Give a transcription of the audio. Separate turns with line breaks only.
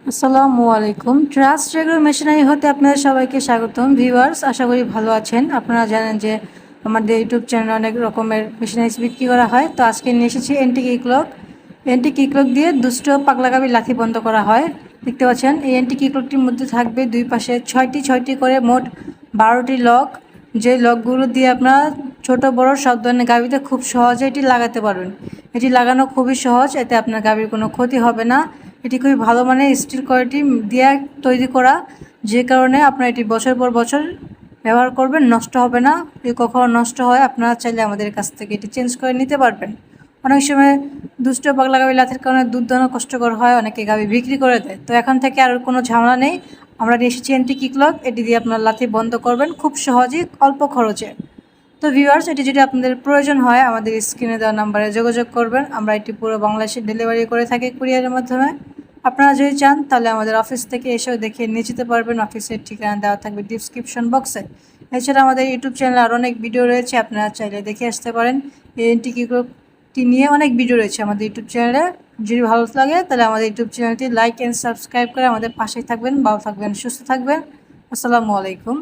আসসালামু আলাইকুম। Trust agro machinery হতে আপনাদের সবাইকে স্বাগতম। ভিউয়ার্স, আশা করি ভালো আছেন। আপনারা জানেন যে আমাদের ইউটিউব চ্যানেলে অনেক রকমের মেশিনারিজ বিক্রি করা হয়। তো আজকে নিয়ে এসেছি এন্টিক ইক্লক। এন্টিক ইক্লক দিয়ে দুষ্ট পাগলাগাবি লাথি বন্ধ করা হয়। দেখতে পাচ্ছেন এই এন্টিক ইক্লকটির মধ্যে থাকবে দুই পাশে ছয়টি করে মোট 12টি লক। যে লকগুলো দিয়ে আপনারা ছোট বড় সব ধরনের গাবিতে খুব সহজে এটি লাগাতে পারবেন। এটি লাগানো খুবই সহজ, এতে আপনার গাবির কোনো ক্ষতি হবে না। এটি খুবই ভালো মানের স্টিল কোয়ালিটি দিয়ে তৈরি করা, যে কারণে আপনারা এটি বছর পর বছর ব্যবহার করবেন, নষ্ট হবে না। যদি কখনো নষ্ট হয় আপনারা চাইলে আমাদের কাছ থেকে এটি চেঞ্জ করে নিতে পারবেন। অনেক সময় দুষ্ট পাগলা গাভী লাথির কারণে দুধ দানো কষ্টকর হয়, অনেকে গাভী বিক্রি করে দেয়। তো এখন থেকে আর কোনো ঝামেলা নেই। আমরা নিয়ে এসেছি এন্টিক ইক্লক। এটি দিয়ে আপনার লাথি বন্ধ করবেন খুব সহজেই, অল্প খরচে। তো ভিউয়ার্স, এটি যদি আপনাদের প্রয়োজন হয় আমাদের স্ক্রিনে দেওয়া নাম্বারে যোগাযোগ করবেন। আমরা এটি পুরো বাংলাদেশে ডেলিভারি করে থাকি কুরিয়ারের মাধ্যমে। আপনারা যদি চান তাহলে আমাদের অফিস থেকে এসেও দেখে নিয়ে যেতে পারবেন। অফিসের ঠিকানা দেওয়া থাকবে ডিসক্রিপশন বক্সে। এছাড়া আমাদের ইউটিউব চ্যানেলে আরও অনেক ভিডিও রয়েছে, আপনারা চাইলে দেখে আসতে পারেন। এই এন্টিক ইক্লকটি নিয়ে অনেক ভিডিও রয়েছে আমাদের ইউটিউব চ্যানেলে। যদি ভালো লাগে তাহলে আমাদের ইউটিউব চ্যানেলটি লাইক অ্যান্ড সাবস্ক্রাইব করে আমাদের পাশেই থাকবেন। ভালো থাকবেন, সুস্থ থাকবেন। আসসালামু আলাইকুম।